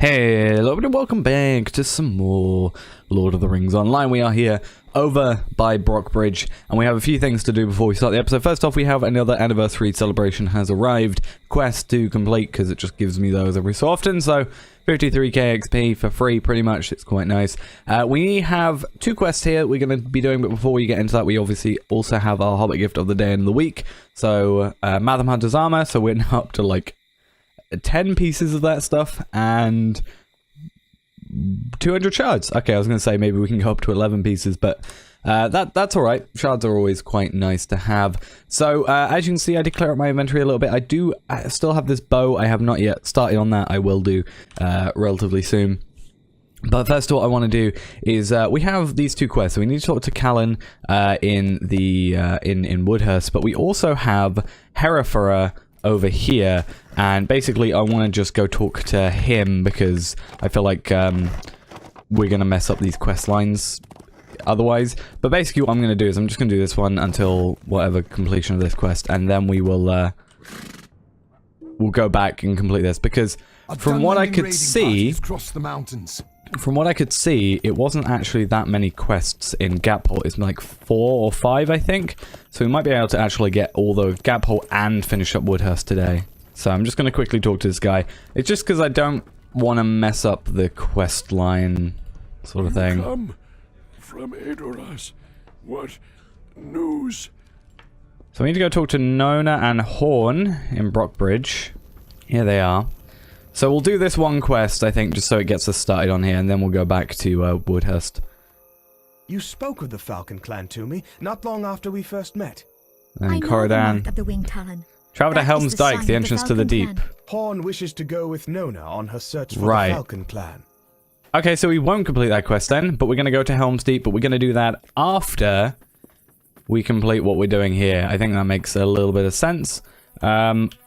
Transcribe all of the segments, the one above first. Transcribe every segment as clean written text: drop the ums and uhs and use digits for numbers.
Hello and welcome back to some more Lord of the Rings Online. We are here over by Brockbridge and we have a few things to do before we start the episode. First off, we have another anniversary celebration has arrived. Quest to complete because it just gives me those every so often. So 53k XP for free pretty much. It's quite nice. We have two quests here we're going to be doing, but before we get into that, we obviously also have our Hobbit gift of the day and the week. So Madam Hunter's armor. So we're now up to like 10 pieces of that stuff and 200 shards. Okay, I was going to say maybe we can go up to 11 pieces, but that's all right. Shards are always quite nice to have. So as you can see, I did clear up my inventory a little bit. I still have this bow. I have not yet started on that. I will do relatively soon. But first of all, I want to do is we have these two quests. So we need to talk to Callan in Woodhurst, but we also have Hereford over here, and basically I want to just go talk to him because I feel like we're gonna mess up these quest lines otherwise. But basically what I'm gonna do is I'm just gonna do this one until whatever completion of this quest, and then we will we'll go back and complete this, because from what I could see, it wasn't actually that many quests in Gapholt. It's like 4 or 5, I think. So we might be able to actually get all the Gapholt and finish up Woodhurst today. So I'm just going to quickly talk to this guy. It's just because I don't want to mess up the quest line sort of thing. Come from Edoras. What news? So we need to go talk to Nona and Horn in Brockbridge. Here they are. So we'll do this one quest, I think, just so it gets us started on here, and then we'll go back to Woodhurst. You spoke of the Falcon clan to me not long after we first met. And Corridan. Of the Winged Talon. Travel to Helm's Dyke, the entrance to the deep. Horn wishes to go with Nona on her search for the Falcon clan. Okay, so we won't complete that quest then, but we're going to go to Helm's Deep, but we're going to do that after we complete what we're doing here. I think that makes a little bit of sense.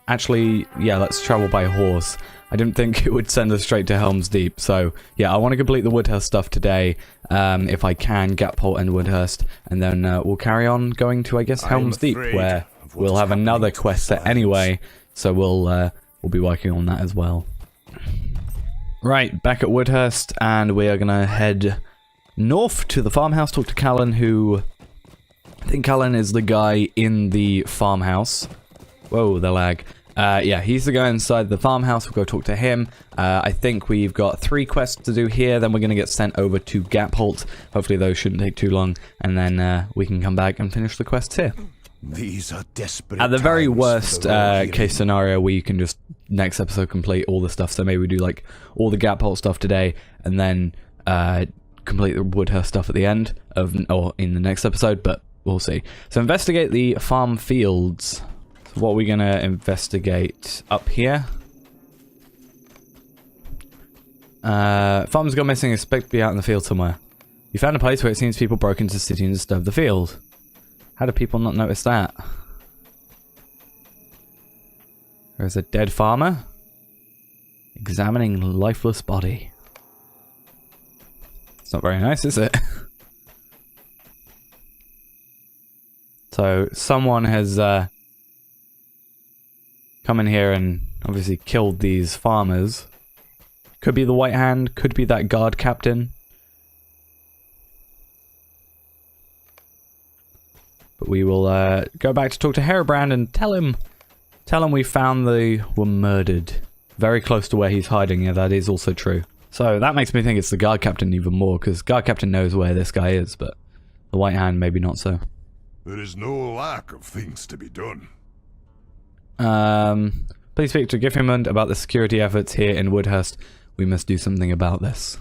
Actually, yeah, let's travel by horse. I didn't think it would send us straight to Helm's Deep, so yeah, I want to complete the Woodhurst stuff today, if I can, Gapholt and Woodhurst, and then we'll carry on going to, I guess, Helm's Deep, where we'll have another quest set anyway, so we'll be working on that as well. Right, back at Woodhurst, and we are gonna head north to the farmhouse, talk to Callan, who... I think Callan is the guy in the farmhouse. Whoa, the lag. Yeah, he's the guy inside the farmhouse. We'll go talk to him. I think we've got 3 quests to do here. Then we're going to get sent over to Gapholt. Hopefully those shouldn't take too long. And then we can come back and finish the quests here. These are desperate. At the very worst case scenario, we can just next episode complete all the stuff. So maybe we do like all the Gapholt stuff today, and then complete the Woodhurst stuff at the end of, or in the next episode. But we'll see. So investigate the farm fields. What are we going to investigate up here? Farm's gone missing, expect to be out in the field somewhere. You found a place where it seems people broke into the city and disturbed the field. How do people not notice that? There's a dead farmer. Examining lifeless body. It's not very nice, is it? So, someone has... come in here and obviously killed these farmers. Could be the White Hand, could be that guard captain. But we will go back to talk to Hereford and tell him we found they were murdered. Very close to where he's hiding. Yeah, that is also true. So that makes me think it's the guard captain even more, because guard captain knows where this guy is, but the White Hand maybe not so. There is no lack of things to be done. Please speak to Gapholt about the security efforts here in Woodhurst. We must do something about this.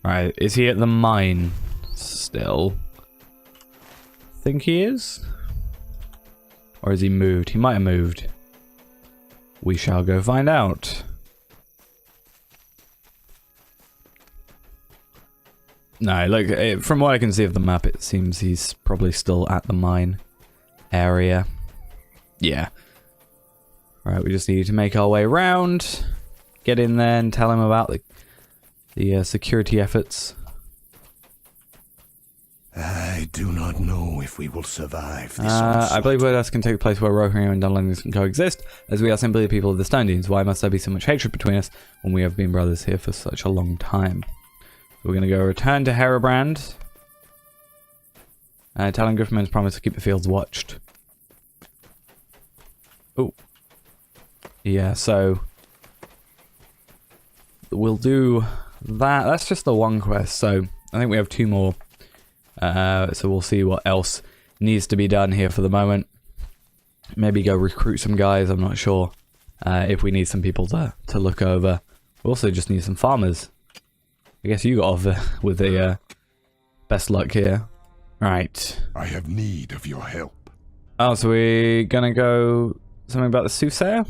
Right, is he at the mine still? Think he is? Or has he moved? He might have moved. We shall go find out. No, look, from what I can see of the map, it seems he's probably still at the mine area. Yeah. Right, we just need to make our way around, get in there and tell him about the security efforts. I do not know if we will survive this I onslaught. believe Woodhurst can take the place where Rohirrim and Dunlending can coexist, as we are simply the people of the Stone Dunes. Why must there be so much hatred between us when we have been brothers here for such a long time? So we're going to go return to Herobrand. Telling Griffman's promise to keep the fields watched. Oh. Yeah, so we'll do that. That's just the one quest, so I think we have 2 more. So we'll see what else needs to be done here for the moment. Maybe go recruit some guys, I'm not sure. If we need some people to look over. We also just need some farmers. I guess you got off with the best luck here. Right. I have need of your help. Oh, so we're gonna go something about the soothsayer?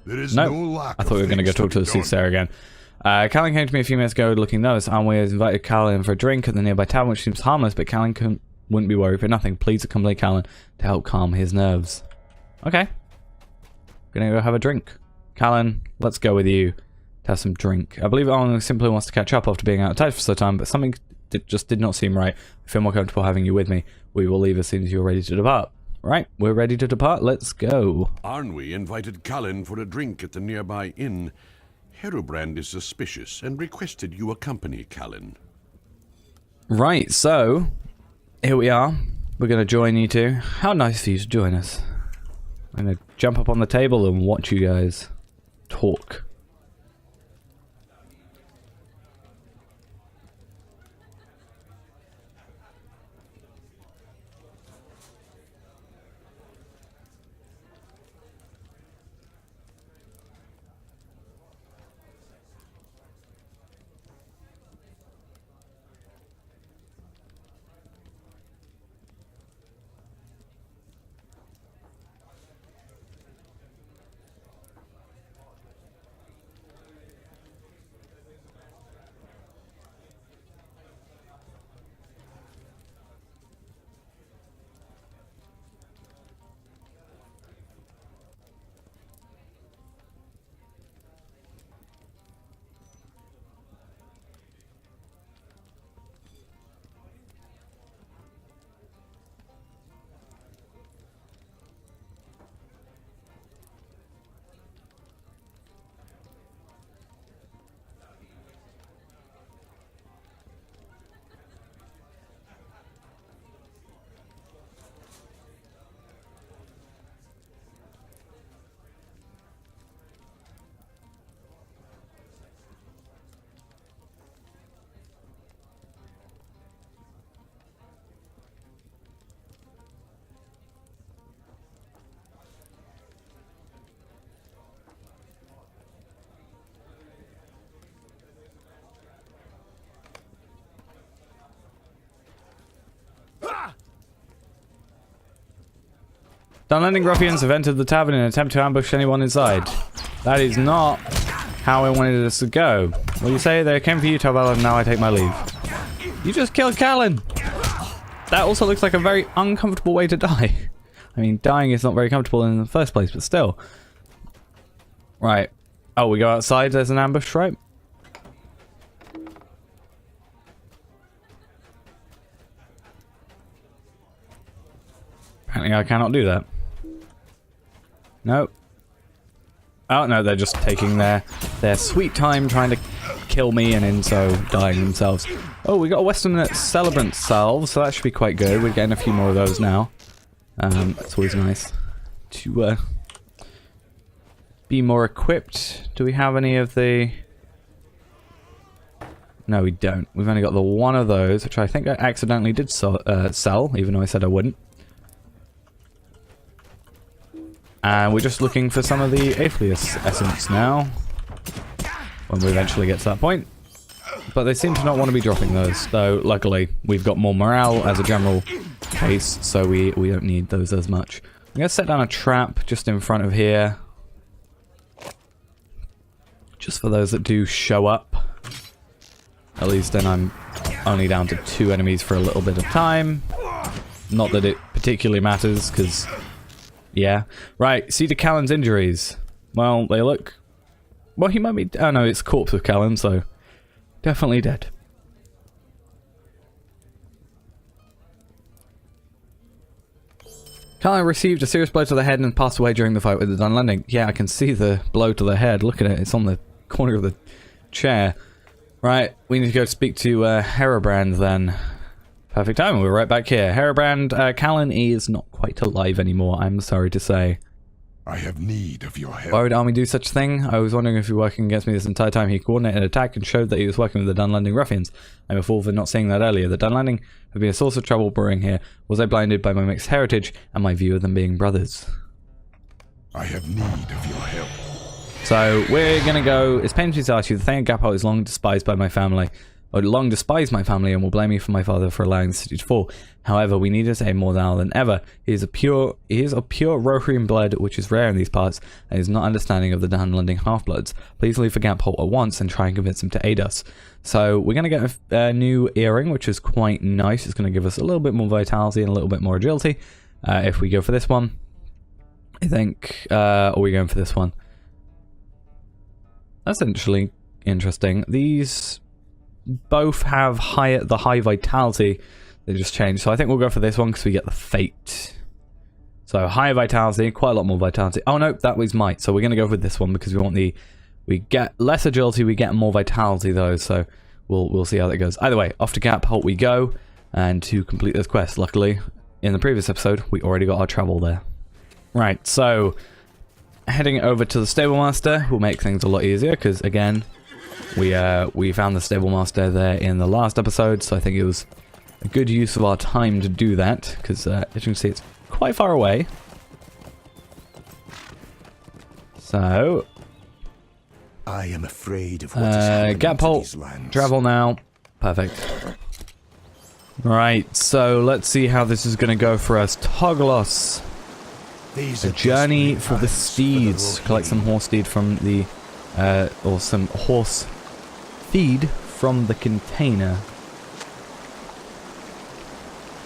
There is No. no lack I thought we were going to go talk to the soothsayer again. Callan came to me a few minutes ago looking nervous, and we invited Callan for a drink at the nearby tavern, which seems harmless, but Callan wouldn't be worried for nothing. Please accompany Callan to help calm his nerves. Okay. Gonna go have a drink. Callan, let's go with you to have some drink. I believe Alan simply wants to catch up after being out of touch for some time, but something just did not seem right. I feel more comfortable having you with me. We will leave as soon as you're ready to depart. Right, we're ready to depart. Let's go. Arnwy invited Callan for a drink at the nearby inn. Herobrand is suspicious and requested you accompany Callan. Right, so here we are. We're going to join you two. How nice for you to join us. I'm going to jump up on the table and watch you guys talk. Dunlending ruffians have entered the tavern in an attempt to ambush anyone inside. That is not how I wanted this to go. Well, you say they came for you, Tobal, and now I take my leave. You just killed Callan! That also looks like a very uncomfortable way to die. I mean, dying is not very comfortable in the first place, but still. Right. Oh, we go outside, there's an ambush, right? Apparently I cannot do that. No. Oh, no, they're just taking their sweet time trying to kill me and in so dying themselves. Oh, we got a Western Celebrant salve, so that should be quite good. We're getting a few more of those now. It's always nice to be more equipped. Do we have any of the... No, we don't. We've only got the one of those, which I think I accidentally did sell, even though I said I wouldn't. And we're just looking for some of the Aethleus essence now, when we eventually get to that point. But they seem to not want to be dropping those, though luckily we've got more morale as a general case, so we don't need those as much. I'm going to set down a trap just in front of here, just for those that do show up. At least then I'm only down to 2 enemies for a little bit of time. Not that it particularly matters, because... yeah. Right, see to Callan's injuries. Well, they look... well, he might be... oh no, it's corpse of Callan, so... definitely dead. Callan received a serious blow to the head and passed away during the fight with the Dunlending. Yeah, I can see the blow to the head. Look at it. It's on the corner of the chair. Right, we need to go speak to Herobrand then. Perfect time. We're right back here. Herobrand, Callan is not quite alive anymore, I'm sorry to say. I have need of your help. Why would Army do such a thing? I was wondering if you were working against me this entire time. He coordinated an attack and showed that he was working with the Dunlending ruffians. I'm a fool for not seeing that earlier. The Dunlending have been a source of trouble brewing here. Was I blinded by my mixed heritage and my view of them being brothers? I have need of your help. So, we're gonna go... It's painful to ask you, the Thane of Gapholt is long despised by my family. Or long despised my family and will blame me for my father for allowing the city to fall. However, we need his aid more now than ever. He is of pure Rohirrim blood, which is rare in these parts, and is not understanding of the Dunlending half-bloods. Please leave for Gapholt at once and try and convince him to aid us. So, we're going to get a new earring, which is quite nice. It's going to give us a little bit more vitality and a little bit more agility. If we go for this one, I think... or are we going for this one? That's actually interesting. These... both have the high vitality. They just changed. So I think we'll go for this one because we get the fate. So higher vitality, quite a lot more vitality. Oh no, that was might. So we're going to go with this one because we want the... We get less agility, we get more vitality though. So we'll see how that goes. Either way, off to Gapholt we go. And to complete this quest, luckily, in the previous episode, we already got our travel there. Right, so... Heading over to the stablemaster will make things a lot easier because, again... We found the stable master there in the last episode, so I think it was a good use of our time to do that, because as you can see, it's quite far away. So... I am afraid of what is happening to these lands. Gapholt, travel now. Perfect. Right, so let's see how this is going to go for us. Togelos. A journey for the steeds. Collect some horse steed from the... or some horse feed from the container.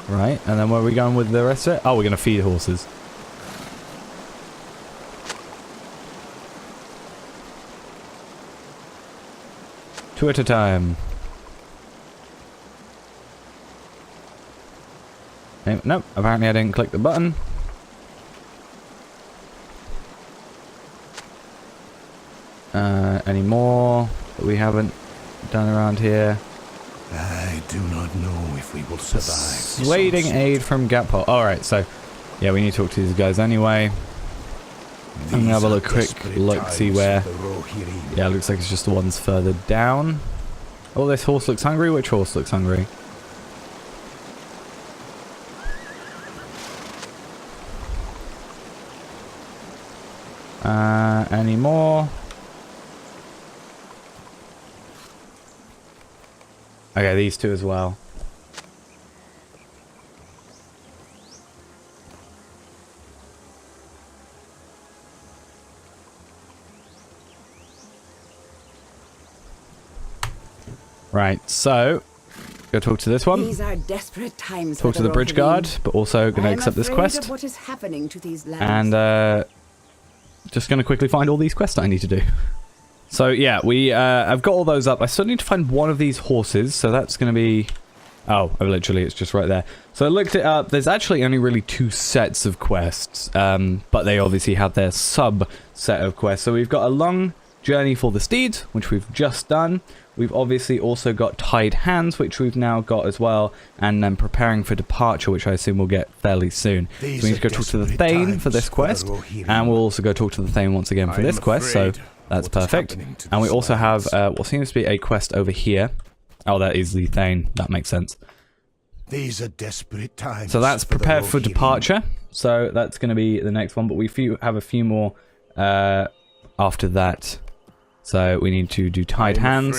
Right, and then where are we going with the rest of it? Oh, we're going to feed horses. Two at a time. Nope, apparently I didn't click the button. Any more that we haven't done around here? I do not know if we will survive. Persuading aid from Gapholt. Alright, so yeah, we need to talk to these guys anyway. I'm gonna have a quick look, see where. Yeah, it looks like it's just the ones further down. Oh, this horse looks hungry. Which horse looks hungry? Any more? Okay, these two as well. Right, so go talk to this one. These are desperate times. Talk to the bridge guard, but also going to accept this quest. What is happening to these lands? And just going to quickly find all these quests that I need to do. So yeah, I've got all those up. I still need to find one of these horses, so that's going to be... Oh, literally, it's just right there. So I looked it up. There's actually only really 2 sets of quests, but they obviously have their sub-set of quests. So we've got a long journey for the steeds, which we've just done. We've obviously also got tied hands, which we've now got as well, and then preparing for departure, which I assume we'll get fairly soon. So we need to go talk to the Thane for this quest, and we'll also go talk to the Thane once again for this quest, so that's perfect. And we also have what seems to be a quest over here. Oh, that is the Thane. That makes sense. These are desperate times. So that's prepare for departure. So that's going to be the next one, but we have a few more after that. So we need to do tied hands.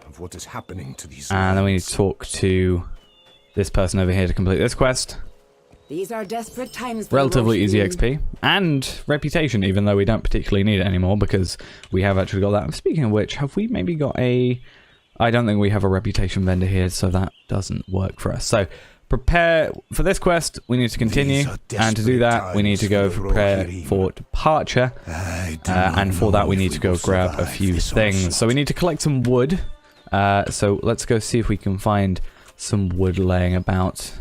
Of what is happening to these and then we need to talk to this person over here to complete this quest. These are desperate times. Relatively easy XP and reputation, even though we don't particularly need it anymore because we have actually got that. Speaking of which, have we maybe got a... I don't think we have a reputation vendor here, so that doesn't work for us. So prepare for this quest, we need to continue, and to do that we need to go prepare for departure, and for that we need to go grab a few things. So we need to collect some wood, so let's go see if we can find some wood laying about.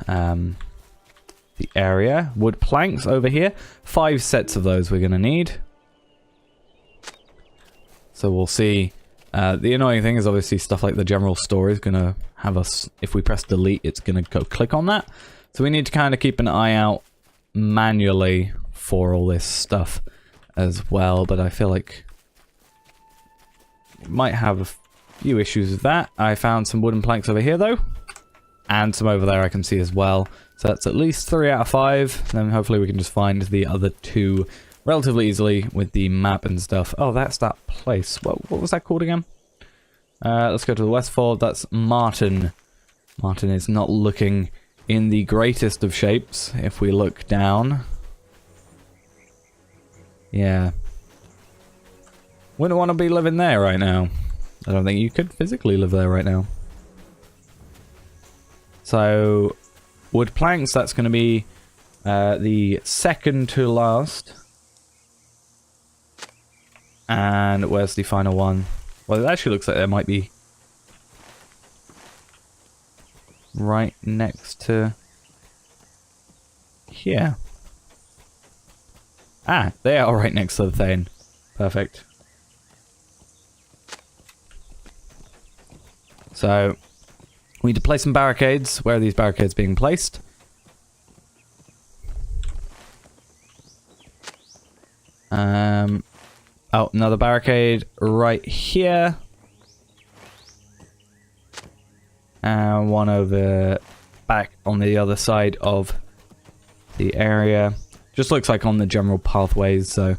the area. Wood planks over here. 5 sets of those we're going to need. So we'll see. The annoying thing is obviously stuff like the general store is going to have us, if we press delete, it's going to go click on that. So we need to kind of keep an eye out manually for all this stuff as well. But I feel like we might have a few issues with that. I found some wooden planks over here though. And some over there I can see as well. So that's at least 3 out of 5. Then hopefully we can just find the other 2 relatively easily with the map and stuff. Oh, that's that place. What was that called again? Let's go to the Westfold. That's Martin. Martin is not looking in the greatest of shapes. If we look down. Yeah. Wouldn't want to be living there right now. I don't think you could physically live there right now. So, wood planks, that's going to be the second to last. And where's the final one? Well, it actually looks like there might be right next to here. Ah, they are right next to the Thane. Perfect. So, we need to place some barricades. Where are these barricades being placed? Oh, another barricade right here. And one over back on the other side of the area. Just looks like on the general pathways, so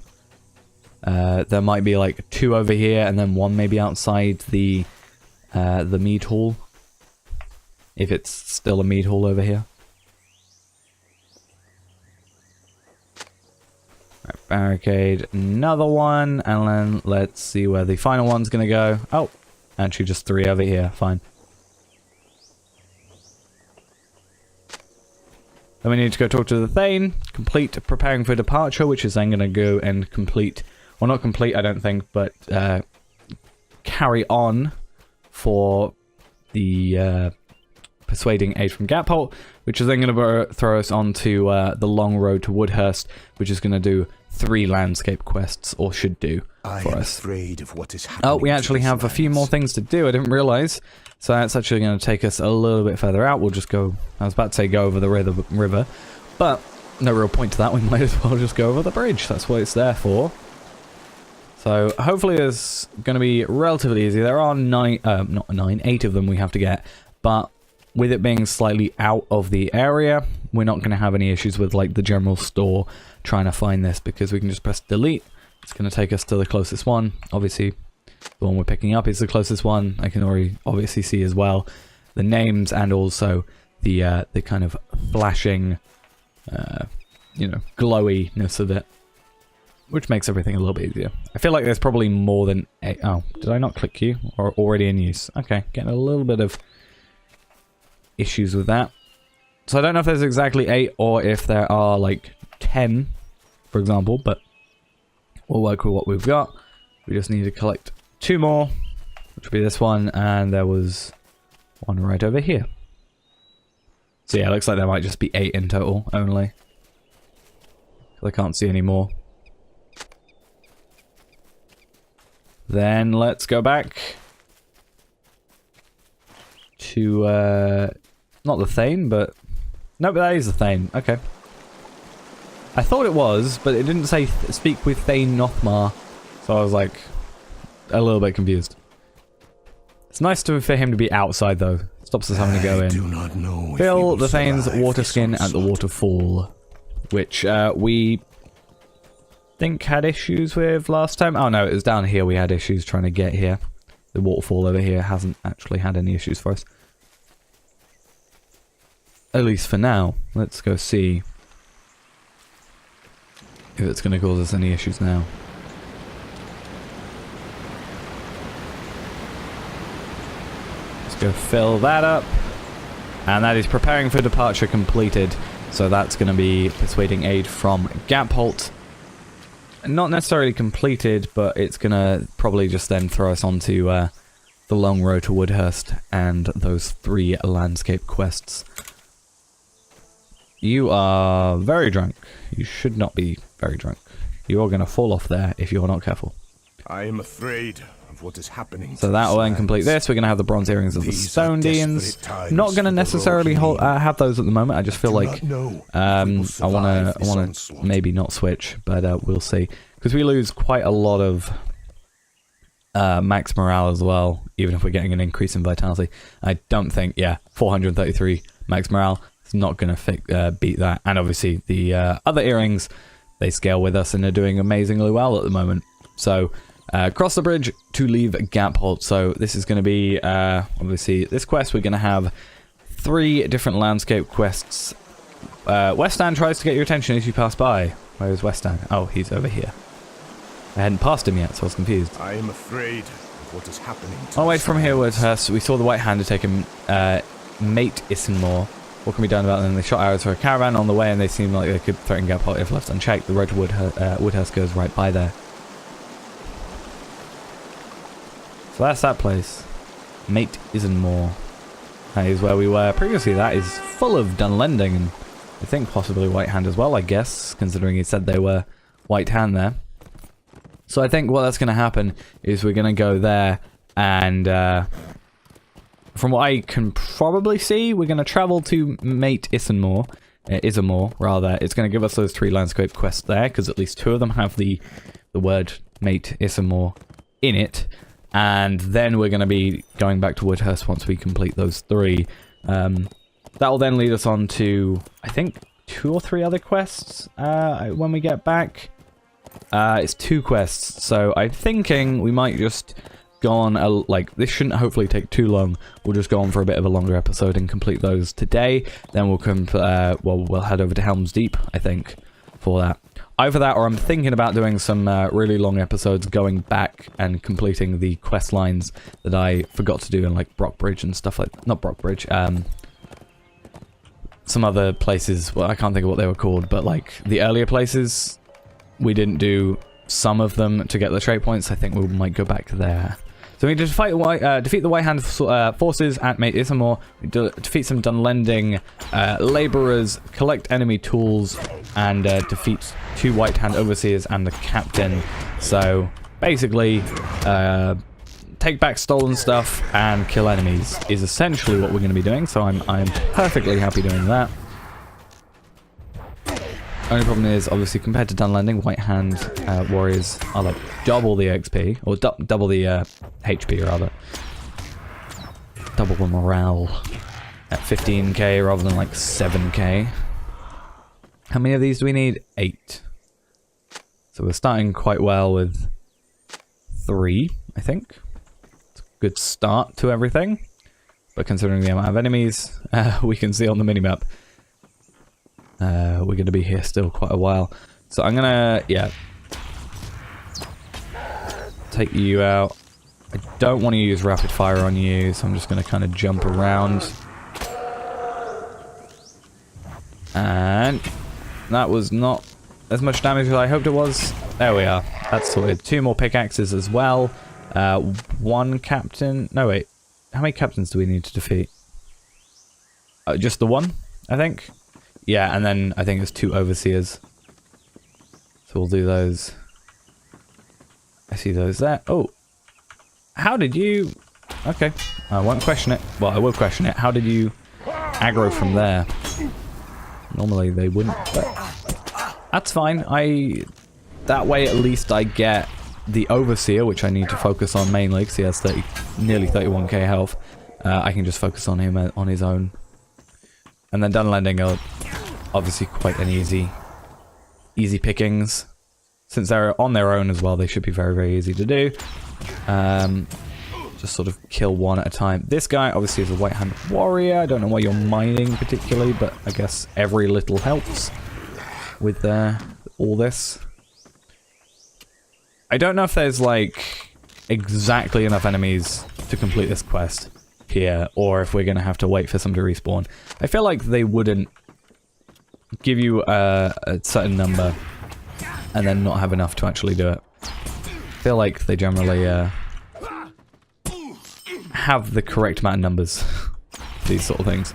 there might be like 2 over here and then 1 maybe outside the mead hall. If it's still a mead hall over here. Right, barricade, another one, and then let's see where the final one's gonna go. Oh, actually just 3 over here, fine. Then we need to go talk to the Thane, complete preparing for departure, which is then gonna go and complete, well not complete I don't think, but carry on for the persuading aid from Gapholt, which is then going to throw us onto the long road to Woodhurst, which is going to do 3 landscape quests, or should do for us. Afraid of what is happening. Oh, we actually have a few more things to do. I didn't realize. So that's actually going to take us a little bit further out. We'll just go, I was about to say go over the river, but no real point to that. We might as well just go over the bridge. That's what it's there for. So hopefully it's going to be relatively easy. There are 8 of them we have to get, but with it being slightly out of the area, we're not going to have any issues with like the general store trying to find this, because we can just press delete. It's going to take us to the closest one. Obviously, the one we're picking up is the closest one. I can already obviously see as well the names and also the kind of flashing, you know, glowiness of it, which makes everything a little bit easier. I feel like there's probably more than 8. Oh, did I not click you? Or already in use? Okay, getting a little bit of issues with that. So I don't know if there's exactly 8 or if there are like 10, for example, but we'll work with what we've got. We just need to collect 2 more, which will be this one, and there was one right over here. So yeah, it looks like there might just be 8 in total only. I can't see any more. Then let's go back to not the Thane, but no, but that is the Thane. Okay. I thought it was, but it didn't say speak with Thane Nothmar, so I was like a little bit confused. It's nice for him to be outside though. Stops us having to go in. Do not know Fill the Thane's water skin at the waterfall, which we think had issues with last time. Oh no, it was down here we had issues trying to get here. The waterfall over here hasn't actually had any issues for us. At least for now. Let's go see if it's going to cause us any issues now. Let's go fill that up. And that is preparing for departure completed. So that's going to be persuading aid from Gapholt. Not necessarily completed, but it's going to probably just then throw us onto the long road to Woodhurst and those 3 landscape quests. You are very drunk. You should not be very drunk. You are going to fall off there if you're not careful. I am afraid of what is happening. So that will then complete this. We're going to have the bronze earrings of the Stone Deans. Not going to necessarily have those at the moment. I just feel like I want to maybe not switch, but we'll see. Because we lose quite a lot of max morale as well, even if we're getting an increase in vitality. I don't think, 433 max morale. It's not going to beat that. And obviously the other earrings, they scale with us and are doing amazingly well at the moment. So cross the bridge to leave Gapholt. So this is going to be, obviously, this quest. We're going to have 3 different landscape quests. Westan tries to get your attention as you pass by. Where is Westan? Oh, he's over here. I hadn't passed him yet, so I was confused. I am afraid of what is happening. On the way from here, Woodhurst, we saw the White Hand take him, mate Isenmore. What can be done about them? They shot arrows for a caravan on the way, and they seemed like they could threaten Gapholt if left unchecked. The road to Woodhurst goes right by there. So that's that place. Mate Isenmore. That is where we were previously. That is full of Dunlending, and I think possibly White Hand as well, I guess, considering he said they were White Hand there. So I think what that's going to happen is we're going to go there, and from what I can probably see, we're going to travel to Mate Isenmore. Isenmore, rather. It's going to give us those 3 landscape quests there, because at least 2 of them have the word Mate Isenmore in it. And then we're going to be going back to Woodhurst once we complete those 3. That will then lead us on to, I think, 2 or 3 other quests when we get back. It's 2 quests, so I'm thinking we might just go on, this shouldn't hopefully take too long. We'll just go on for a bit of a longer episode and complete those today. Then we'll we'll head over to Helm's Deep, I think, for that. Either that, or I'm thinking about doing some really long episodes going back and completing the quest lines that I forgot to do in, like, Brockbridge and stuff like... Not Brockbridge, some other places. Well, I can't think of what they were called, but, like, the earlier places, we didn't do some of them to get the trait points. I think we might go back there. So we need to defeat the White Hand forces at Mate Isenmore, defeat some Dunlending labourers, collect enemy tools, and defeat 2 White Hand overseers and the captain. So basically, take back stolen stuff and kill enemies is essentially what we're going to be doing. So I'm perfectly happy doing that. Only problem is, obviously, compared to Dunlending, White Hand warriors are like double the XP, or double the HP rather. Double the morale at 15k rather than like 7k. How many of these do we need? 8. So we're starting quite well with 3, I think. It's a good start to everything. But considering the amount of enemies we can see on the minimap, we're going to be here still quite a while. So I'm going to, take you out. I don't want to use rapid fire on you, so I'm just going to kind of jump around. And that was not as much damage as I hoped it was. There we are. That's sorted. 2 more pickaxes as well. 1 captain. No, wait. How many captains do we need to defeat? Just the 1, I think. Yeah, and then I think there's 2 overseers. So we'll do those. I see those there. Oh. How did you... Okay. I won't question it. Well, I will question it. How did you aggro from there? Normally they wouldn't, but that's fine. That way at least I get the overseer, which I need to focus on mainly, because he has nearly 31k health. I can just focus on him on his own. And then Dunlending are obviously quite an easy pickings. Since they're on their own as well, they should be very, very easy to do. Just sort of kill 1 at a time. This guy obviously is a White Hand warrior. I don't know why you're mining particularly, but I guess every little helps with all this. I don't know if there's like exactly enough enemies to complete this quest here, or if we're going to have to wait for some to respawn. I feel like they wouldn't give you a certain number and then not have enough to actually do it. I feel like they generally have the correct amount of numbers for these sort of things.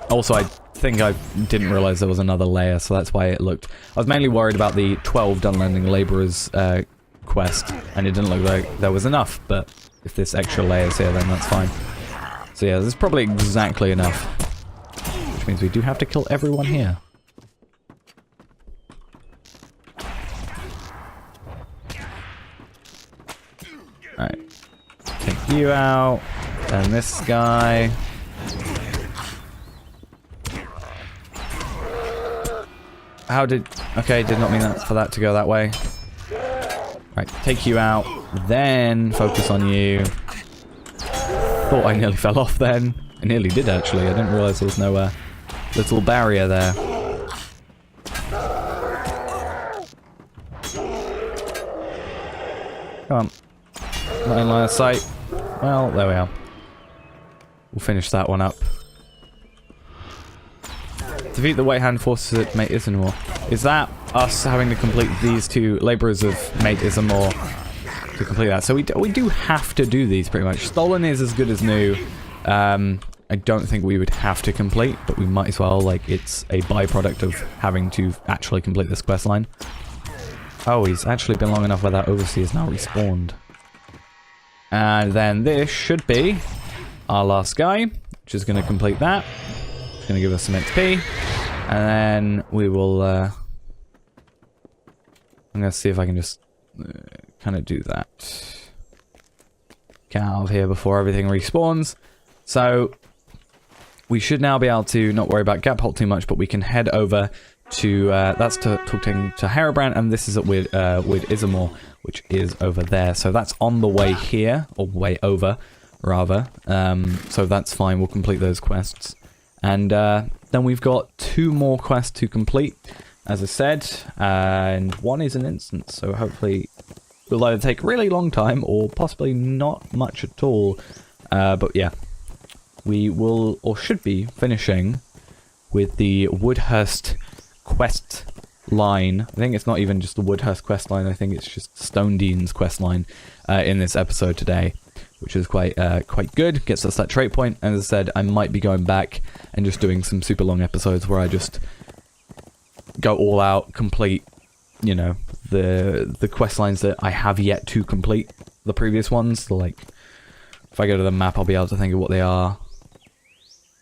Also, I think I didn't realize there was another layer, so that's why it looked... I was mainly worried about the 12 Dunlending Labourers quest, and it didn't look like there was enough, but if this extra layer's here, then that's fine. So yeah, there's probably exactly enough. Which means we do have to kill everyone here. Alright. Take you out. And this guy. How did... Okay, did not mean that for that to go that way. Right, take you out. Then focus on you. Thought I nearly fell off then. I nearly did actually. I didn't realise there was no little barrier there. Come on. Not in line of sight. Well, there we are. We'll finish that one up. Defeat the White Hand forces at Mate Ismore. Is that us having to complete these two Labourers of Mate Ismore to complete that? So we do have to do these pretty much. Stolen is as good as new. I don't think we would have to complete, but we might as well. Like, it's a byproduct of having to actually complete this quest line. Oh, he's actually been long enough where that overseer is now respawned. And then this should be our last guy, which is going to complete that. It's going to give us some XP. And then we will... I'm going to see if I can just kind of do that. Get out of here before everything respawns. So we should now be able to not worry about Gapholt too much, but we can head over to... that's talking to Herobrand, and this is at Wood Ismore, which is over there. So that's on the way here, or way over, rather. So that's fine, we'll complete those quests. And then we've got 2 more quests to complete, as I said, and one is an instance, so hopefully it'll either take a really long time, or possibly not much at all. But yeah, we will, or should be, finishing with the Woodhurst quest line. I think it's not even just the Woodhurst quest line, I think it's just Stone Dean's quest line in this episode today, which is quite good. Gets us that trait point, and as I said, I might be going back and just doing some super long episodes where I just go all out, complete, you know, the quest lines that I have yet to complete, the previous ones. So, like, if I go to the map, I'll be able to think of what they are.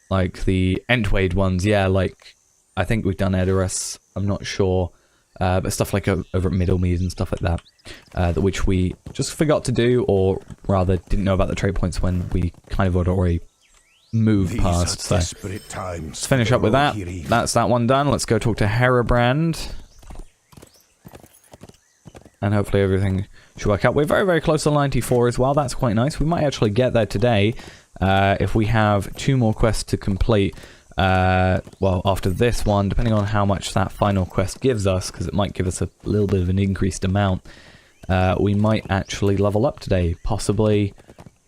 Like the Entwade ones, yeah, like I think we've done Edoras, I'm not sure, but stuff like over at Middlemead and stuff like that, which we just forgot to do, or rather didn't know about the trade points when we kind of had already moved past. So let's finish up with that. That's that one done. Let's go talk to Herobrand, and hopefully everything should work out. We're very, very close to 94 as well. That's quite nice. We might actually get there today if we have 2 more quests to complete. Well, after this one, depending on how much that final quest gives us, because it might give us a little bit of an increased amount, we might actually level up today. Possibly,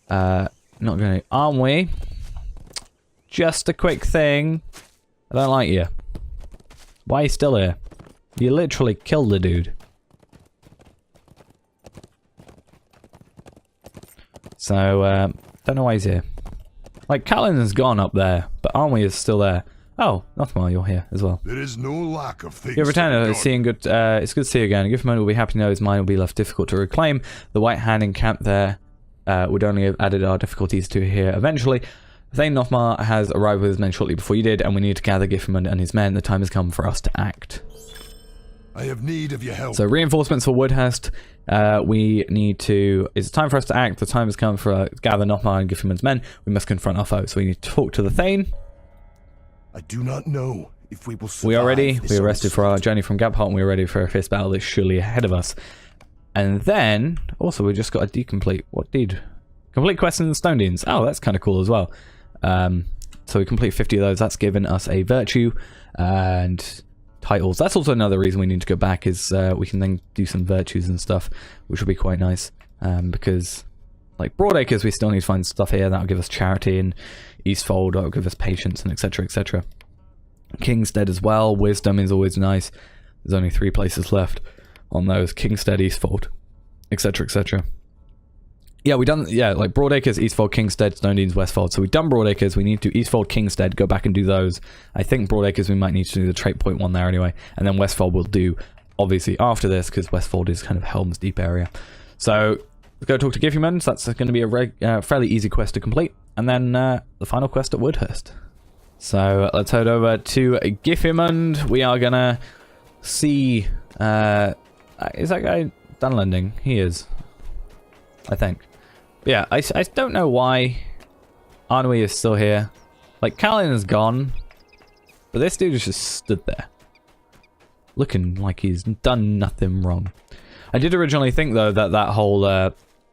not going to, aren't we? Just a quick thing. I don't like you. Why are you still here? You literally killed the dude. So, don't know why he's here. Like, Callan has gone up there, but Army is still there. Oh, Nothmar, you're here as well. There is no lack of things. You've returned. It's good to see you again. Gifman will be happy to know his mind will be left difficult to reclaim. The White Hand encamped there would only have added our difficulties to here eventually. Thane Nothmar has arrived with his men shortly before you did, and we need to gather Gifman and his men. The time has come for us to act. I have need of your help. So reinforcements for Woodhurst. We need to... It's time for us to act. The time has come for gather Nothmar and Gifman's men. We must confront our foe. So we need to talk to the Thane. I do not know if we will survive. We are ready. We are rested for our journey from Gapholt, and we are ready for a fierce battle that's surely ahead of us. And then, also, we just got a decomplete. What did? Complete quests in the Stone Deans. Oh, that's kind of cool as well. So we complete 50 of those. That's given us a virtue and titles. That's also another reason we need to go back, is we can then do some virtues and stuff, which will be quite nice. Because, like Broadacres, we still need to find stuff here. That'll give us charity, and Eastfold, that'll give us patience, and etc, etc. Kingstead as well. Wisdom is always nice. There's only 3 places left on those. Kingstead, Eastfold, etc, etc. Yeah, we done, yeah, like Broadacres, Eastfold, Kingstead, Stone Deans, Westfold. So we've done Broadacres, we need to do Eastfold, Kingstead, go back and do those. I think Broadacres we might need to do the trait point one there anyway. And then Westfold we'll do, obviously, after this, because Westfold is kind of Helm's Deep area. So, let's go talk to Giffiman. So that's going to be a fairly easy quest to complete. And then the final quest at Woodhurst. So let's head over to Giffiman. We are going to see... is that guy Dunlending? He is. I think. But yeah, I don't know why Arnui is still here. Like, Callan is gone. But this dude is just stood there. Looking like he's done nothing wrong. I did originally think, though, that whole,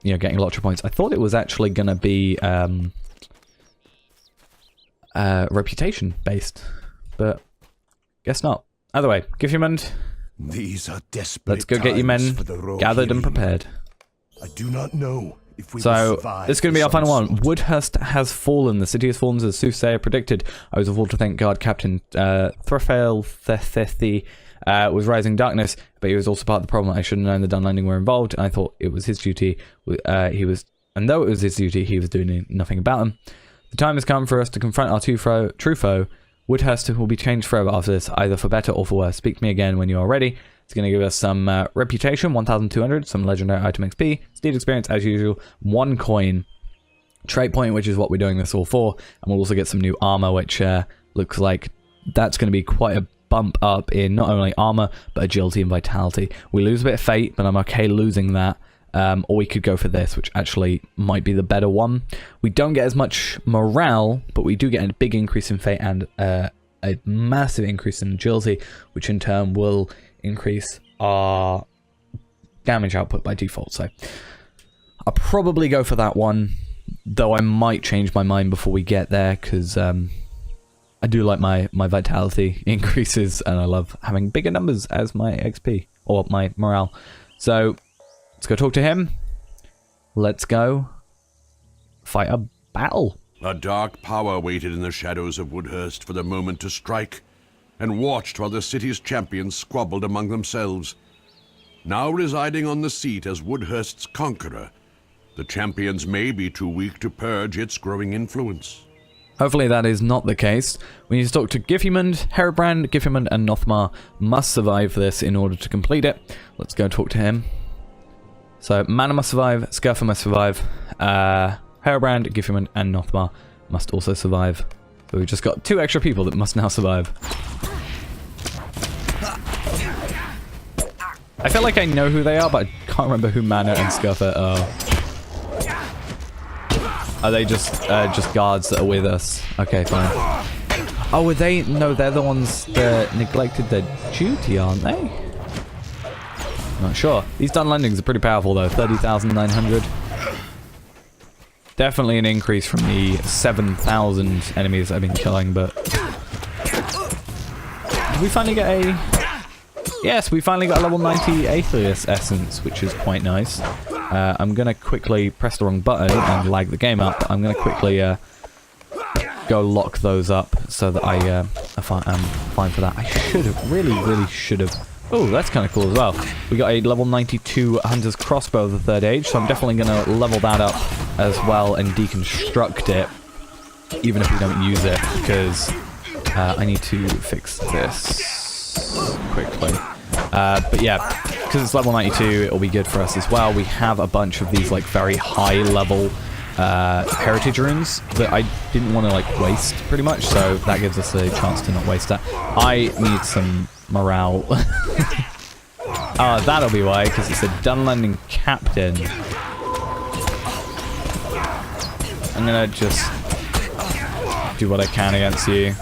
you know, getting LOTRO points, I thought it was actually going to be reputation-based. But guess not. Either way, Giffiman. These are desperate. Let's go get your men gathered and prepared. I do not know if we will So, survive this is going to be our this final one. onslaught. Woodhurst has fallen. The city has fallen as the soothsayer predicted. I was a fool to think God Captain Thrafael Thethethi was rising darkness, but he was also part of the problem. I should have known the Dunlending were involved, and I thought it was his duty. And though it was his duty, he was doing nothing about them. The time has come for us to confront our true foe. Woodhurst will be changed forever after this, either for better or for worse. Speak to me again when you are ready. It's going to give us some reputation, 1,200, some legendary item XP, steed experience as usual, 1 coin, trait point, which is what we're doing this all for, and we'll also get some new armor, which looks like that's going to be quite a bump up in not only armor, but agility and vitality. We lose a bit of fate, but I'm okay losing that. Or we could go for this, which actually might be the better one. We don't get as much morale, but we do get a big increase in fate and a massive increase in agility, which in turn will increase our damage output by default. So I'll probably go for that one, though I might change my mind before we get there, because I do like my vitality increases, and I love having bigger numbers as my XP, or my morale. So let's go talk to him. Let's go fight a battle. A dark power waited in the shadows of Woodhurst for the moment to strike, and watched while the city's champions squabbled among themselves. Now residing on the seat as Woodhurst's conqueror, the champions may be too weak to purge its growing influence. Hopefully that is not the case. We need to talk to Giffiman, Herobrand, Giffiman, and Nothmar must survive this in order to complete it. Let's go talk to him. So, Mana must survive, Scurfer must survive, Herobrand, Giffiman, and Nothmar must also survive. So we've just got 2 extra people that must now survive. I feel like I know who they are, but I can't remember who Mana and Scurfer are. Are they just guards that are with us? Okay, fine. Oh, were they? No, they're the ones that neglected their duty, aren't they? Not sure. These Dunlendings are pretty powerful, though. 30,900. Definitely an increase from the 7,000 enemies I've been killing, but... Did we finally get a... Yes, we finally got a level 90 Aetherius Essence, which is quite nice. I'm going to quickly press the wrong button and lag the game up. I'm going to quickly go lock those up so that I'm fine for that. I should have, really should have. Oh, that's kind of cool as well. We got a level 92 Hunter's Crossbow of the 3rd Age, so I'm definitely going to level that up as well and deconstruct it, even if we don't use it, because I need to fix this quickly. But yeah, because it's level 92, it'll be good for us as well. We have a bunch of these like very high level heritage runes that I didn't want to like waste pretty much, so that gives us a chance to not waste that. I need some morale. That'll be why, because it's a Dunlending captain. I'm gonna just do what I can against you.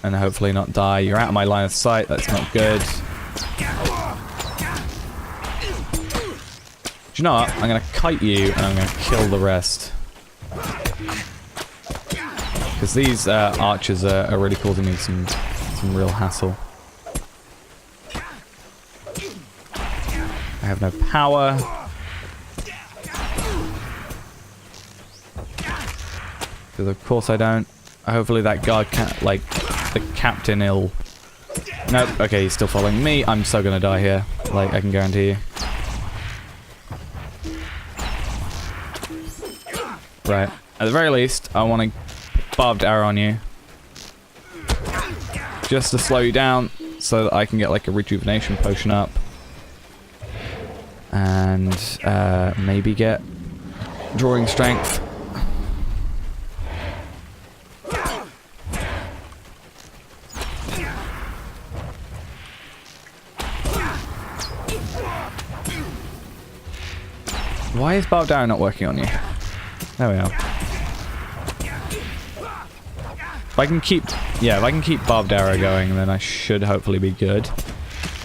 And hopefully not die. You're out of my line of sight, that's not good. Do you know what? I'm gonna kite you and I'm gonna kill the rest. Because these archers are really causing me some real hassle. I have no power. Because of course I don't. Hopefully that guard can't, like, the captain ill. Nope, okay, he's still following me. I'm so gonna die here. Like, I can guarantee you. Right. At the very least, I want a barbed arrow on you. Just to slow you down so that I can get like a rejuvenation potion up. And maybe get drawing strength. Why is barbed arrow not working on you? There we are. If I can keep, if I can keep barbed arrow going, then I should hopefully be good.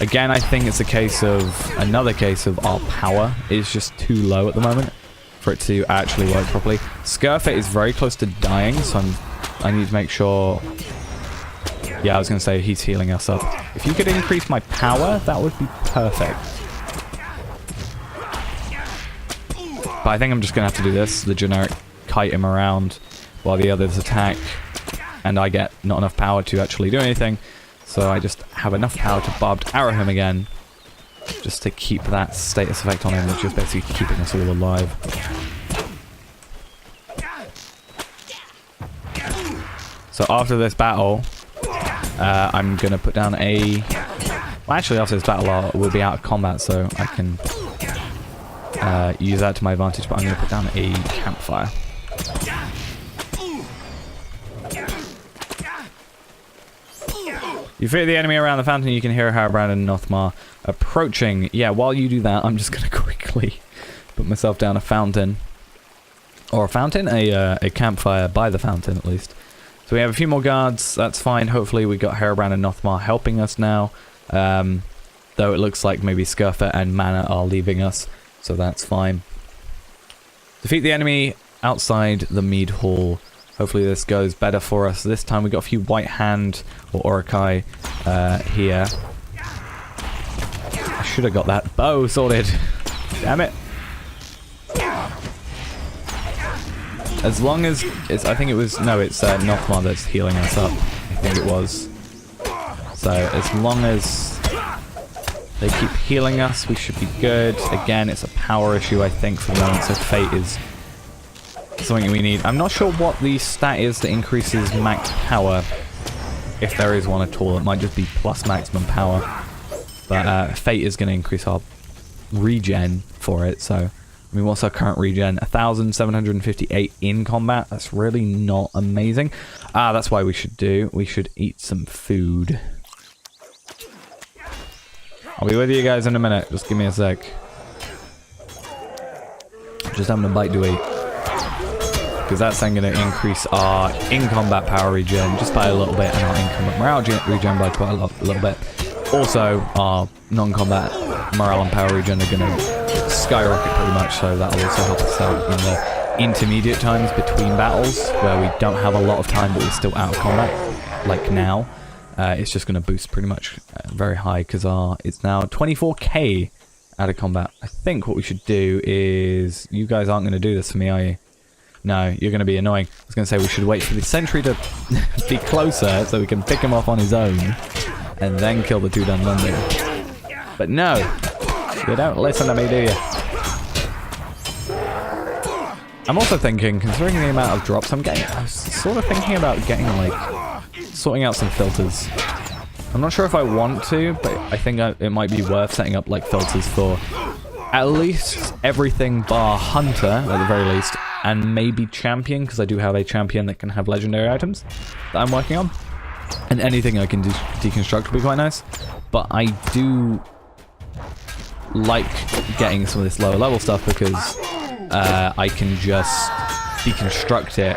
Again, I think it's another case of our power is just too low at the moment for it to actually work properly. Skirfit is very close to dying, so I need to make sure. Yeah, I was going to say he's healing us up. If you could increase my power, that would be perfect. But I think I'm just going to have to do this, the generic kite him around while the others attack. And I get not enough power to actually do anything. So I just have enough power to barbed arrow him again. Just to keep that status effect on him, which is basically keeping us all alive. So after this battle, I'm going to put down a... Well, actually after this battle we'll be out of combat, so I can use that to my advantage. But I'm going to put down a campfire. You fear the enemy around the fountain, you can hear Halbrand and Nothmar approaching. Yeah, while you do that, I'm just going to quickly put myself down a fountain. Or a fountain? A campfire by the fountain, at least. So we have a few more guards, that's fine. Hopefully we got Halbrand and Nothmar helping us now. Though it looks like maybe Skirfit and Mana are leaving us, so that's fine. Defeat the enemy outside the Mead Hall. Hopefully this goes better for us. This time we got a few White Hand or Orokai here. I should have got that bow sorted. Damn it. As long as it's, I think it was, no, it's Nothmar that's healing us up. I think it was. So as long as they keep healing us, we should be good. Again, it's a power issue, I think, for the moment. So Fate is something we need. I'm not sure what the stat is that increases max power, if there is one at all. It might just be plus maximum power. But Fate is going to increase our regen for it. So, I mean, what's our current regen? 1,758 in combat. That's really not amazing. That's why we should eat some food. I'll be with you guys in a minute. Just give me a sec. Just having a bite to eat. Because that's then going to increase our in-combat power regen just by a little bit, and our in-combat morale regen by quite a little bit. Also, our non-combat morale and power regen are going to skyrocket pretty much, so that will also help us out in the intermediate times between battles, where we don't have a lot of time but we're still out of combat, like now. It's just going to boost pretty much very high, because it's now 24k out of combat. I think what we should do is... You guys aren't going to do this for me, are you? No, you're going to be annoying. I was going to say we should wait for the sentry to be closer so we can pick him off on his own and then kill the two Dunlending. But no, you don't listen to me, do you? I'm also thinking, considering the amount of drops I'm getting, I was sort of thinking about getting, like, sorting out some filters. I'm not sure if I want to, but I think it might be worth setting up, like, filters for at least everything bar Hunter, at the very least, and maybe Champion, because I do have a Champion that can have legendary items that I'm working on. And anything I can deconstruct would be quite nice. But I do like getting some of this lower level stuff, because I can just deconstruct it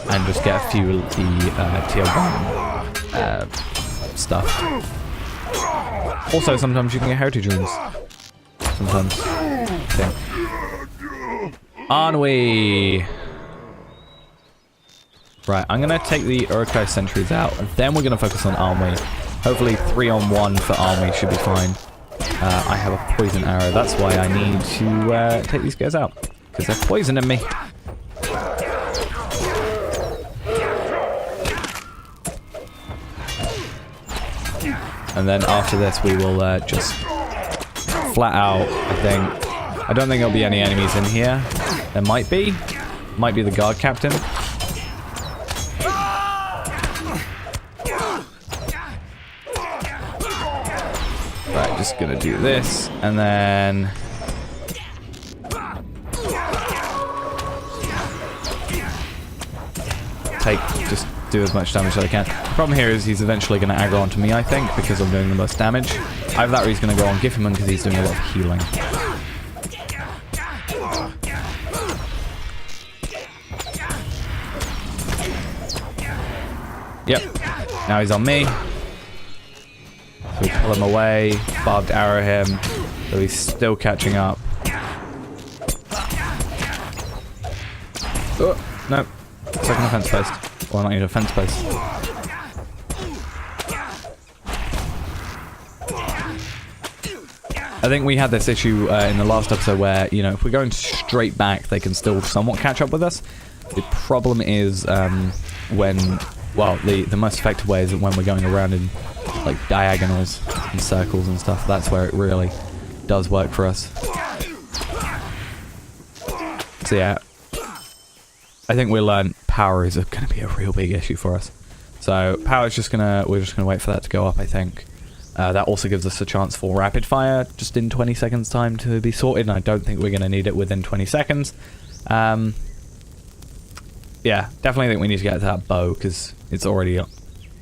and just get a few of the tier 1 stuff. Also, sometimes you can get heritage runes. Sometimes. I think. On we! Right, I'm going to take the Urukai sentries out, and then we're going to focus on army. Hopefully 3-on-1 for army should be fine. I have a poison arrow, that's why I need to take these guys out, because they're poisoning me. And then after this we will just flat out, I think. I don't think there'll be any enemies in here. There might be, might be the guard captain. Right, just gonna do this, and then... just do as much damage as I can. The problem here is he's eventually going to aggro onto me, I think, because I'm doing the most damage. Either that or he's going to go on Giffiman because he's doing a lot of healing. Yep. Now he's on me. So we pull him away, barbed arrow him, so he's still catching up. Oh, no. Second offense post. Or not even a fence post. I think we had this issue in the last episode where, you know, if we're going straight back, they can still somewhat catch up with us. The problem is when, well, the most effective way is when we're going around in, like, diagonals and circles and stuff. That's where it really does work for us. So yeah, I think we learned power is going to be a real big issue for us. So power is just we're just gonna wait for that to go up, I think. That also gives us a chance for rapid fire just in 20 seconds time to be sorted, and I don't think we're going to need it within 20 seconds. Yeah, definitely think we need to get to that bow because it's already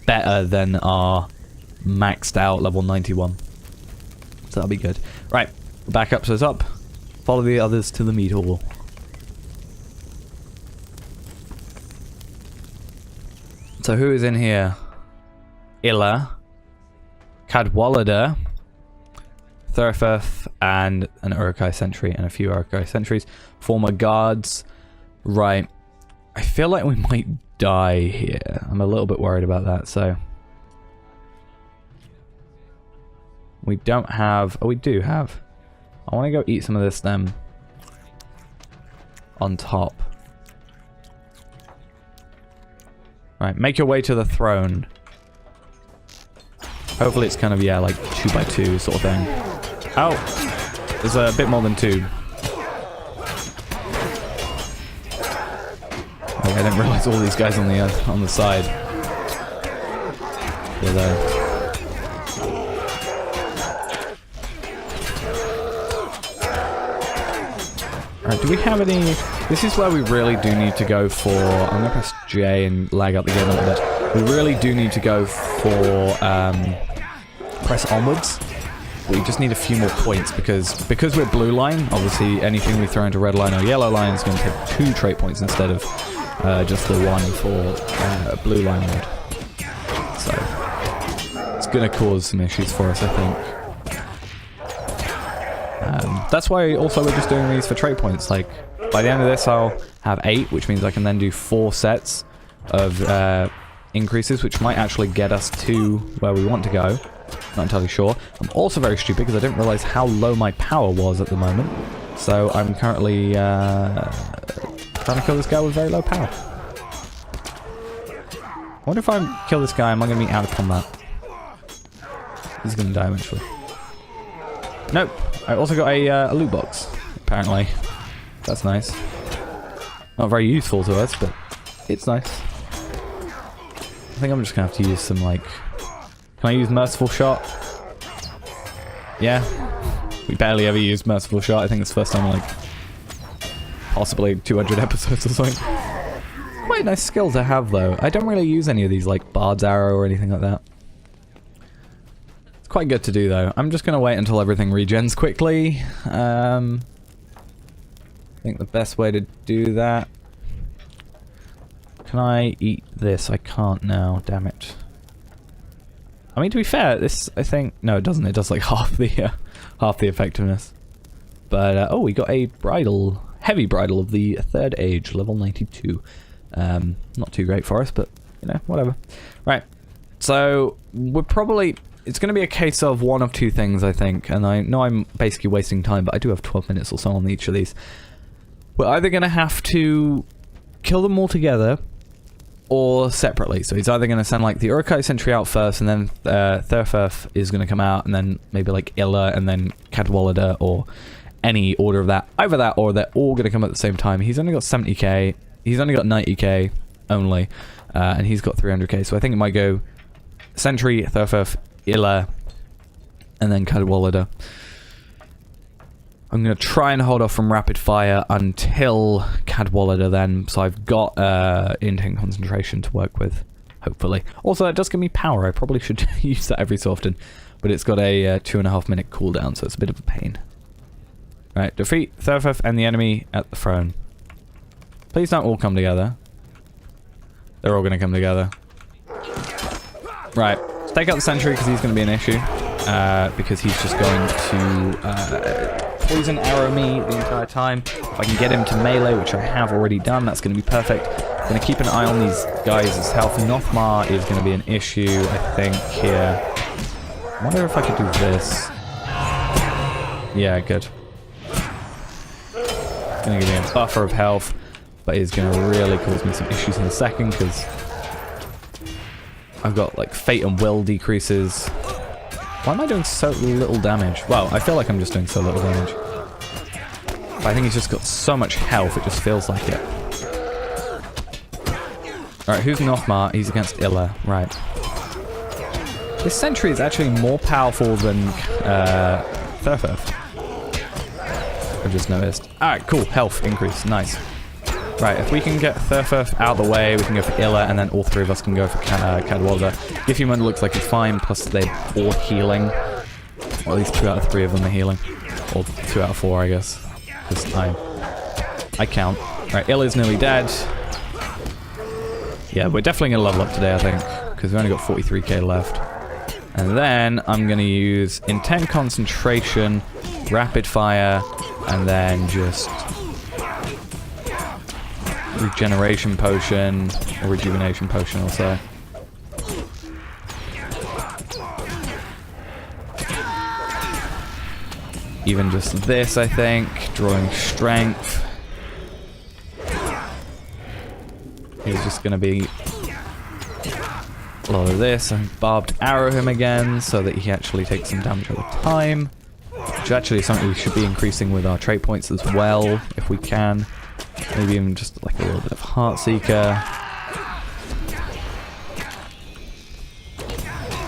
better than our maxed out level 91. So that'll be good. Right, backups us up. Follow the others to the meat hall. So who is in here? Illa, Cadwallader, Thurfeth, and an Uruk-hai sentry, and a few Uruk-hai sentries. Former guards. Right. I feel like we might die here. I'm a little bit worried about that, so... We don't have... Oh, we do have. I want to go eat some of this, then. On top. Right, make your way to the throne. Hopefully it's kind of, yeah, like 2x2 sort of thing. Oh! There's a bit more than 2. Oh, I didn't realize all these guys on the side. They're there. Alright, do we have any... This is where we really do need to go for... I'm going to press J and lag up the game a little bit. We really do need to go for... press onwards. We just need a few more points because we're blue line, obviously anything we throw into red line or yellow line is going to take 2 trait points instead of just the 1 for blue line mode. So it's going to cause some issues for us, I think. That's why also we're just doing these for trait points. Like by the end of this I'll have 8, which means I can then do 4 sets of increases, which might actually get us to where we want to go. Not entirely sure. I'm also very stupid because I didn't realize how low my power was at the moment. So I'm currently trying to kill this guy with very low power. I wonder if I kill this guy, am I going to be out of combat? He's going to die eventually. Nope. I also got a loot box, apparently. That's nice. Not very useful to us, but it's nice. I think I'm just going to have to use some, like... Can I use Merciful Shot? Yeah. We barely ever used Merciful Shot. I think it's the first time in, like, possibly 200 episodes or something. Quite a nice skill to have, though. I don't really use any of these, like, Bard's Arrow or anything like that. It's quite good to do, though. I'm just going to wait until everything regens quickly. I think the best way to do that... Can I eat this? I can't now. Damn it. I mean, to be fair, this, I think... No, it doesn't. It does, like, half the effectiveness. But, oh, we got a bridle. Heavy bridle of the 3rd age, level 92. Not too great for us, but, you know, whatever. Right. So, we're probably... It's going to be a case of one of 2 things, I think. And I know I'm basically wasting time, but I do have 12 minutes or so on each of these. We're either going to have to kill them all together... or separately. So he's either going to send like the Uruk-hai sentry out first, and then Thurfeth is going to come out, and then maybe like Illa, and then Cadwallader, or any order of that. Either that or they're all going to come at the same time. He's only got 70k. He's only got 90k only. And he's got 300k. So I think it might go Sentry, Thurfurf, Illa, and then Cadwallader. I'm going to try and hold off from rapid fire until Cadwallader then. So I've got intent concentration to work with, hopefully. Also, it does give me power. I probably should use that every so often. But it's got a 2.5 minute cooldown, so it's a bit of a pain. Right, defeat Thurfurf and the enemy at the throne. Please don't all come together. They're all going to come together. Right, let's take out the sentry because he's going to be an issue. Because he's just going to poison arrow me the entire time. If I can get him to melee, which I have already done, that's going to be perfect. I'm going to keep an eye on these guys' health. Nothmar is going to be an issue, I think, here. I wonder if I could do this. Yeah, good. It's going to give me a buffer of health, but it's going to really cause me some issues in a second because I've got like fate and will decreases. Why am I doing so little damage? Well, I feel like I'm just doing so little damage. But I think he's just got so much health, it just feels like it. Alright, who's Nothmar? He's against Illa. Right. This sentry is actually more powerful than Thurfurf. I've just noticed. Alright, cool. Health increase. Nice. Right, if we can get Thurfurf out of the way, we can go for Illa, and then all three of us can go for Cadwallader. Gifhuman looks like it's fine, plus they're all healing. Or at least 2 out of 3 of them are healing. Or 2 out of 4, I guess. Because I count. Right, Illa's nearly dead. Yeah, we're definitely going to level up today, I think. Because we've only got 43k left. And then I'm going to use Intent Concentration, Rapid Fire, and then just Regeneration Potion, or Rejuvenation Potion also. Even just this, I think. Drawing Strength. He's just going to be a lot of this. And Barbed Arrow him again, so that he actually takes some damage over time. Which actually is something we should be increasing with our trait points as well, if we can. Maybe even just like a little bit of Heartseeker.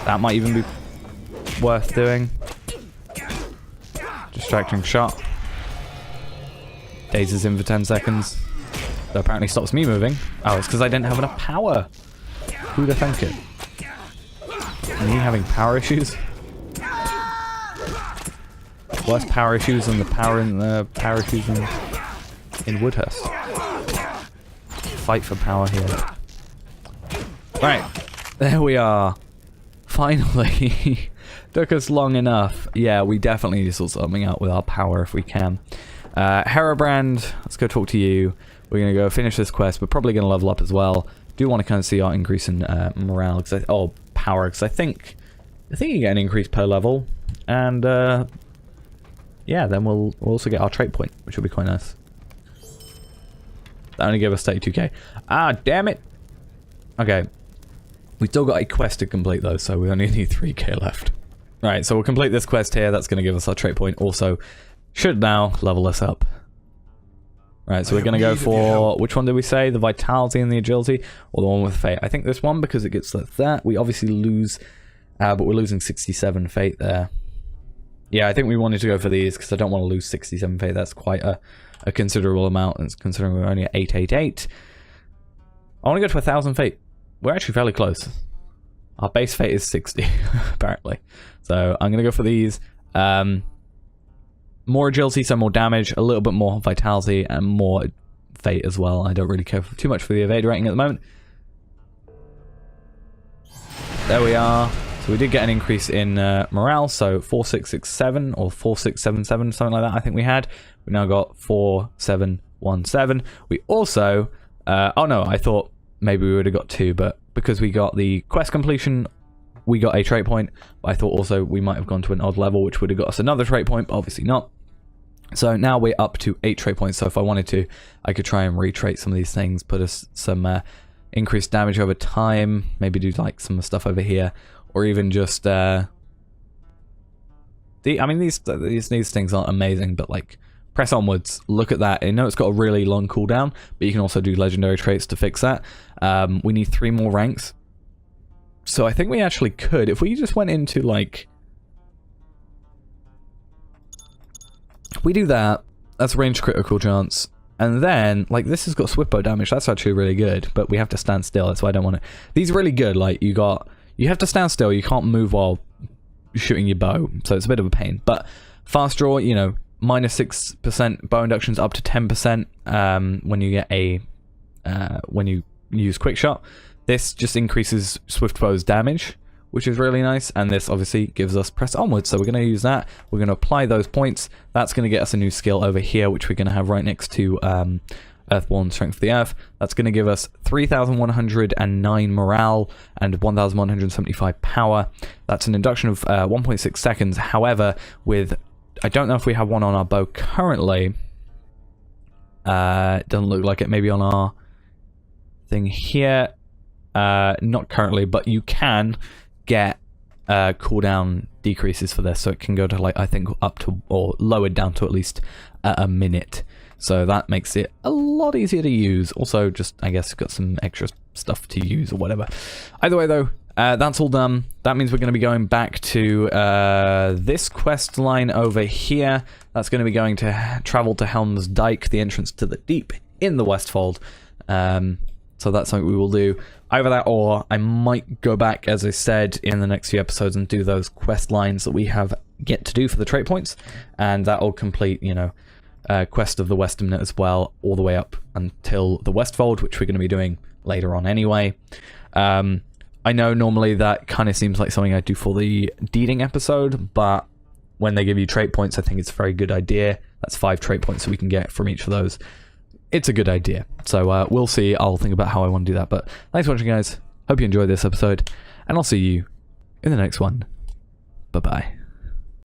That might even be worth doing. Distracting Shot. Dazes him for 10 seconds. That apparently stops me moving. Oh, it's because I didn't have enough power. Who'd have thunk it? Me having power issues? Worse power issues than the power issues in Woodhurst. Fight for power here. Right, there we are. Finally. Took us long enough. Yeah, we definitely need to sort something out with our power if we can. Herobrand, let's go talk to you. We're going to go finish this quest. We're probably going to level up as well. Do want to kind of see our increase in morale. Power. Because I think you get an increase per level. And yeah, then we'll also get our trait point, which will be quite nice. That only gave us 32k. Ah, damn it. Okay. We still got a quest to complete though, so we only need 3k left. Right, so we'll complete this quest here. That's going to give us our trait point. Also, should now level us up. Right, so we're going to go for... Which one did we say? The Vitality and the Agility? Or the one with Fate? I think this one, because it gets like that. We obviously lose... but we're losing 67 Fate there. Yeah, I think we wanted to go for these, because I don't want to lose 67 Fate. That's quite a considerable amount, and considering we're only at 888. I want to go to 1,000 Fate. We're actually fairly close. Our base Fate is 60, apparently. So I'm going to go for these. More Agility, so more damage, a little bit more Vitality, and more Fate as well. I don't really care too much for the Evade rating at the moment. There we are. So we did get an increase in morale, so 4667 or 4677, something like that I think we had. We now got 4717. We also... oh no, I thought maybe we would have got 2, but because we got the quest completion, we got a trait point. But I thought also we might have gone to an odd level, which would have got us another trait point, but obviously not. So now we're up to 8 trait points, so if I wanted to, I could try and retrait some of these things, put us some increased damage over time, maybe do like some stuff over here, or even just... I mean, these things aren't amazing, but like press onwards. Look at that. I know it's got a really long cooldown, but you can also do legendary traits to fix that. We need 3 more ranks. So I think we actually could, if we just went into, like... we do that, that's range critical chance. And then, like, this has got swift bow damage. That's actually really good, but we have to stand still. That's why I don't want to... These are really good. Like, you have to stand still. You can't move while shooting your bow, so it's a bit of a pain. But fast draw, you know, -6% bow inductions up to 10% when you get a... when you use quick shot. This just increases swift bow's damage, which is really nice, and this obviously gives us press onwards, so we're going to use that. We're going to apply those points. That's going to get us a new skill over here, which we're going to have right next to Earthborn Strength of the Earth. That's going to give us 3,109 morale and 1,175 power. That's an induction of 1.6 seconds. However, with... I don't know if we have one on our bow currently. It doesn't look like it. Maybe on our thing here. Not currently, but you can get cooldown decreases for this, so it can go to, like, I think up to, or lowered down to at least a minute. So that makes it a lot easier to use. Also, just, I guess, got some extra stuff to use or whatever. Either way, though, that's all done. That means we're going to be going back to this quest line over here. That's going to be going to travel to Helm's Dyke, the entrance to the deep in the Westfold. So that's something we will do. Either that, or I might go back, as I said, in the next few episodes and do those quest lines that we have yet to do for the trait points, and that'll complete, you know, Quest of the Westernnet as well, all the way up until the Westfold, which we're going to be doing later on anyway. I know normally that kind of seems like something I do for the Deeding episode, but when they give you trait points, I think it's a very good idea. That's 5 trait points that we can get from each of those. It's a good idea. So we'll see. I'll think about how I want to do that. But thanks for watching, guys. Hope you enjoyed this episode, and I'll see you in the next one. Bye-bye.